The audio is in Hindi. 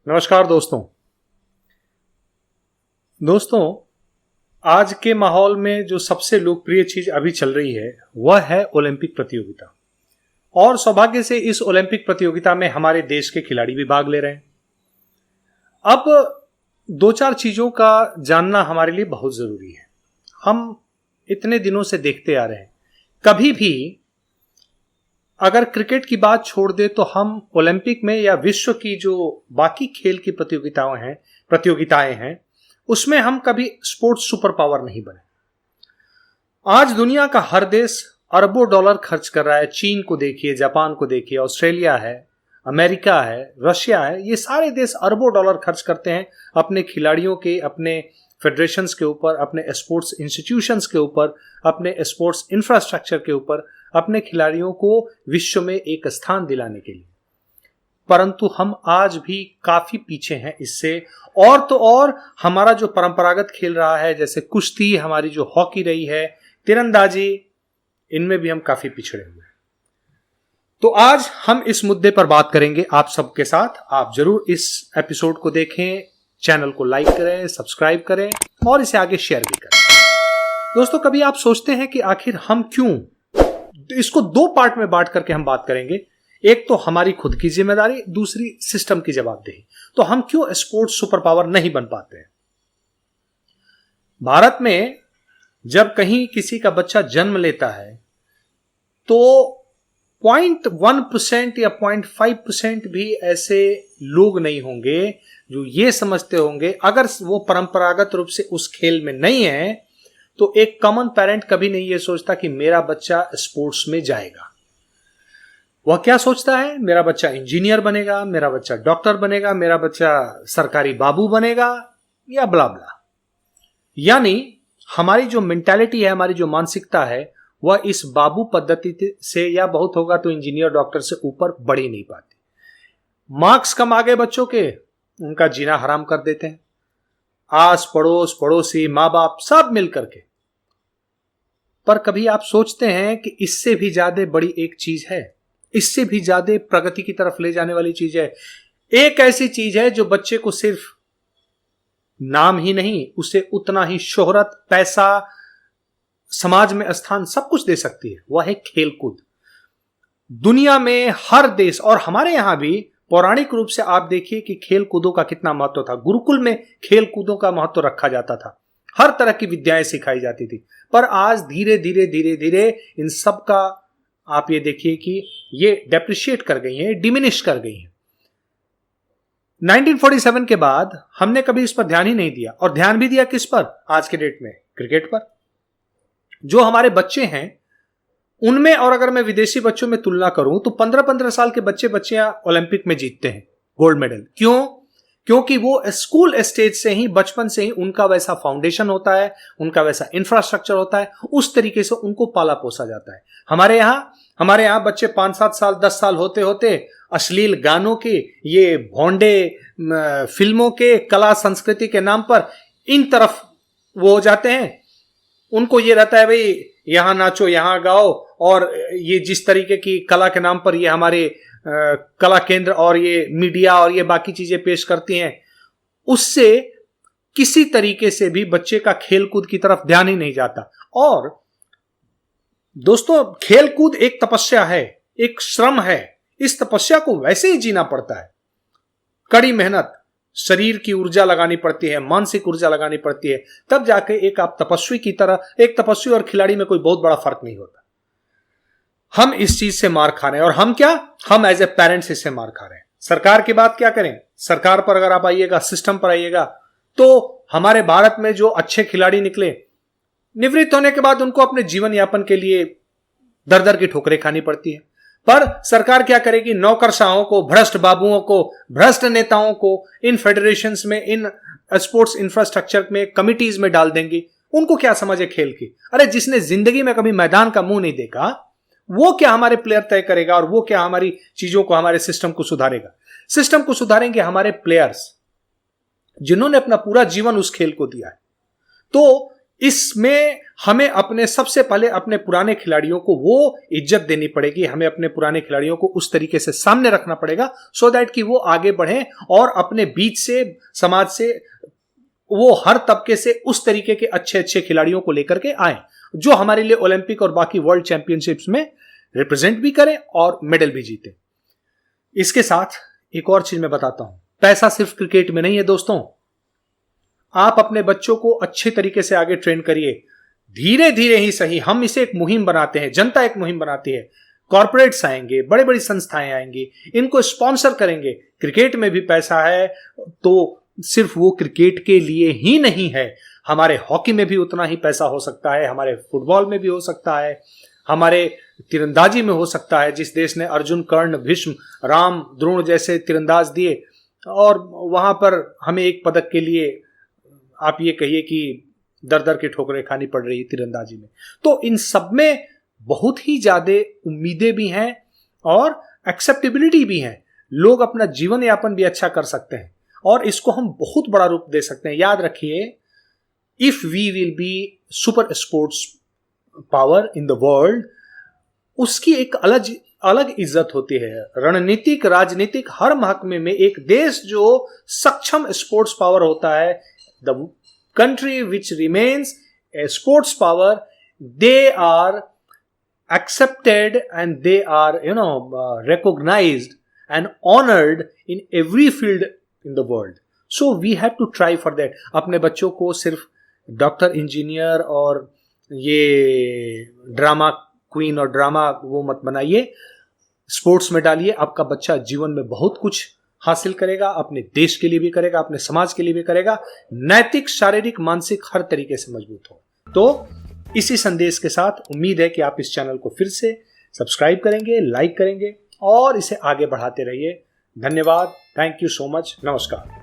नमस्कार दोस्तों, आज के माहौल में जो सबसे लोकप्रिय चीज अभी चल रही है वह है ओलंपिक प्रतियोगिता। और सौभाग्य से इस ओलंपिक प्रतियोगिता में हमारे देश के खिलाड़ी भी भाग ले रहे हैं। अब दो चार चीजों का जानना हमारे लिए बहुत जरूरी है। हम इतने दिनों से देखते आ रहे हैं, कभी भी अगर क्रिकेट की बात छोड़ दे तो हम ओलंपिक में या विश्व की जो बाकी खेल की प्रतियोगिताएं हैं उसमें हम कभी स्पोर्ट्स सुपर पावर नहीं बने। आज दुनिया का हर देश अरबों डॉलर खर्च कर रहा है। चीन को देखिए, जापान को देखिए, ऑस्ट्रेलिया है, अमेरिका है, रशिया है, ये सारे देश अरबों डॉलर खर्च करते हैं अपने खिलाड़ियों के, अपने फेडरेशंस के ऊपर, अपने स्पोर्ट्स इंस्टीट्यूशंस के ऊपर, अपने स्पोर्ट्स इंफ्रास्ट्रक्चर के ऊपर, अपने खिलाड़ियों को विश्व में एक स्थान दिलाने के लिए। परंतु हम आज भी काफी पीछे हैं इससे। और तो और हमारा जो परंपरागत खेल रहा है, जैसे कुश्ती, हमारी जो हॉकी रही है, तीरंदाजी, इनमें भी हम काफी पिछड़े हुए हैं। तो आज हम इस मुद्दे पर बात करेंगे आप सबके साथ। आप जरूर इस एपिसोड को देखें, चैनल को लाइक करें, सब्सक्राइब करें और इसे आगे शेयर भी करें। दोस्तों, कभी आप सोचते हैं कि आखिर हम क्यों, इसको दो पार्ट में बांट करके हम बात करेंगे। एक तो हमारी खुद की जिम्मेदारी, दूसरी सिस्टम की जवाबदेही। तो हम क्यों स्पोर्ट्स सुपर पावर नहीं बन पाते हैं? भारत में जब कहीं किसी का बच्चा जन्म लेता है तो 0.1% या 0.5% भी ऐसे लोग नहीं होंगे जो ये समझते होंगे, अगर वो परंपरागत रूप से उस खेल में नहीं है तो एक कॉमन पेरेंट कभी नहीं ये सोचता कि मेरा बच्चा स्पोर्ट्स में जाएगा। वह क्या सोचता है? मेरा बच्चा इंजीनियर बनेगा, मेरा बच्चा डॉक्टर बनेगा, मेरा बच्चा सरकारी बाबू बनेगा या ब्ला ब्ला। यानी हमारी जो मेंटालिटी है, हमारी जो मानसिकता है, वह इस बाबू पद्धति से या बहुत होगा तो इंजीनियर डॉक्टर से ऊपर बढ़ ही नहीं पाती। मार्क्स कम आ गए बच्चों के, उनका जीना हराम कर देते हैं। आस पड़ोस, पड़ोसी, माँ बाप सब मिल करके। पर कभी आप सोचते हैं कि इससे भी ज्यादा बड़ी एक चीज है, इससे भी ज्यादा प्रगति की तरफ ले जाने वाली चीज है। एक ऐसी चीज है जो बच्चे को सिर्फ नाम ही नहीं, उसे उतना ही शोहरत, पैसा, समाज में स्थान, सब कुछ दे सकती है। वह है खेलकूद। दुनिया में हर देश, और हमारे यहां भी पौराणिक रूप से आप देखिए कि खेल कूदों का कितना महत्व था। गुरुकुल में खेल कूदों का महत्व रखा जाता था, हर तरह की विद्याएं सिखाई जाती थी। पर आज धीरे धीरे इन सब का आप ये देखिए कि ये डेप्रिशिएट कर गई हैं, डिमिनिश कर गई हैं। 1947 के बाद हमने कभी इस पर ध्यान ही नहीं दिया। और ध्यान भी दिया किस पर? आज के डेट में क्रिकेट पर। जो हमारे बच्चे हैं उनमें, और अगर मैं विदेशी बच्चों में तुलना करूं तो 15-15 साल के बच्चियां ओलंपिक में जीतते हैं गोल्ड मेडल। क्यों? क्योंकि वो स्कूल स्टेज से ही, बचपन से ही उनका वैसा फाउंडेशन होता है, उनका वैसा इंफ्रास्ट्रक्चर होता है, उस तरीके से उनको पाला पोसा जाता है। हमारे यहां बच्चे 5-7 साल, 10 साल होते होते अश्लील गानों के, ये भोंडे फिल्मों के, कला संस्कृति के नाम पर इन तरफ वो हो जाते हैं। उनको ये रहता है भाई यहां नाचो, यहां गाओ, और ये जिस तरीके की कला के नाम पर ये हमारे कला केंद्र और ये मीडिया और ये बाकी चीजें पेश करती हैं, उससे किसी तरीके से भी बच्चे का खेलकूद की तरफ ध्यान ही नहीं जाता। और दोस्तों, खेलकूद एक तपस्या है, एक श्रम है। इस तपस्या को वैसे ही जीना पड़ता है। कड़ी मेहनत, शरीर की ऊर्जा लगानी पड़ती है, मानसिक ऊर्जा लगानी पड़ती है, तब जाके एक आप तपस्वी की तरह, एक तपस्वी और खिलाड़ी में कोई बहुत बड़ा फर्क नहीं होता। हम इस चीज से मार खा रहे हैं। और हम एज ए पेरेंट्स इससे मार खा रहे हैं। सरकार की बात क्या करें? सरकार पर अगर आप आइएगा, सिस्टम पर आइएगा, तो हमारे भारत में जो अच्छे खिलाड़ी निकले, निवृत्त होने के बाद उनको अपने जीवन यापन के लिए दर दर की ठोकरें खानी पड़ती है। पर सरकार क्या करेगी? नौकरशाहों को, भ्रष्ट बाबुओं को, भ्रष्ट नेताओं को इन फेडरेशंस में, इन स्पोर्ट्स इंफ्रास्ट्रक्चर में, कमिटीज में डाल देंगी। उनको क्या समझ है खेल की? अरे जिसने जिंदगी में कभी मैदान का मुंह नहीं देखा, वो क्या हमारे प्लेयर तय करेगा? और वो क्या हमारी चीजों को, हमारे सिस्टम को सुधारेगा? सिस्टम को सुधारेंगे हमारे प्लेयर्स, जिन्होंने अपना पूरा जीवन उस खेल को दिया है। तो इसमें हमें अपने सबसे पहले अपने पुराने खिलाड़ियों को वो इज्जत देनी पड़ेगी, हमें अपने पुराने खिलाड़ियों को उस तरीके से सामने रखना पड़ेगा सो दैट कि वो आगे बढ़ें और अपने बीच से, समाज से, वो हर तबके से उस तरीके के अच्छे अच्छे खिलाड़ियों को लेकर के आए जो हमारे लिए ओलंपिक और बाकी वर्ल्ड चैंपियनशिप्स में रिप्रेजेंट भी करें और मेडल भी जीते। इसके साथ एक और चीज मैं बताता हूं, पैसा सिर्फ क्रिकेट में नहीं है दोस्तों। आप अपने बच्चों को अच्छे तरीके से आगे ट्रेन करिए, धीरे धीरे ही सही। हम इसे एक मुहिम बनाते हैं, जनता एक मुहिम बनाती है, कॉर्पोरेट्स आएंगे, बड़ी बड़ी संस्थाएं आएंगी, इनको स्पॉन्सर करेंगे। क्रिकेट में भी पैसा है तो सिर्फ वो क्रिकेट के लिए ही नहीं है, हमारे हॉकी में भी उतना ही पैसा हो सकता है, हमारे फुटबॉल में भी हो सकता है, हमारे तीरंदाजी में हो सकता है। जिस देश ने अर्जुन, कर्ण, भीष्म, राम, द्रोण जैसे तीरंदाज दिए और वहां पर हमें एक पदक के लिए आप ये कहिए कि दर दर की ठोकरें खानी पड़ रही है तीरंदाजी में, तो इन सब में बहुत ही ज्यादा उम्मीदें भी हैं और एक्सेप्टेबिलिटी भी है। लोग अपना जीवन यापन भी अच्छा कर सकते हैं और इसको हम बहुत बड़ा रूप दे सकते हैं। याद रखिए, if we will be super sports power in the world, उसकी एक अलग इज्जत होती है। रणनीतिक, राजनीतिक हर महकमे में एक देश जो सक्षम स्पोर्ट्स पावर होता है, the country which remains a sports power, they are accepted and they are recognized and honored in every field in the world. So we have to try for that. अपने बच्चों को सिर्फ डॉक्टर, इंजीनियर और ये ड्रामा क्वीन और ड्रामा वो मत बनाइए, स्पोर्ट्स में डालिए। आपका बच्चा जीवन में बहुत कुछ हासिल करेगा, अपने देश के लिए भी करेगा, अपने समाज के लिए भी करेगा, नैतिक, शारीरिक, मानसिक हर तरीके से मजबूत हो। तो इसी संदेश के साथ उम्मीद है कि आप इस चैनल को फिर से सब्सक्राइब करेंगे, लाइक करेंगे और इसे आगे बढ़ाते रहिए। धन्यवाद, थैंक यू सो मच, नमस्कार।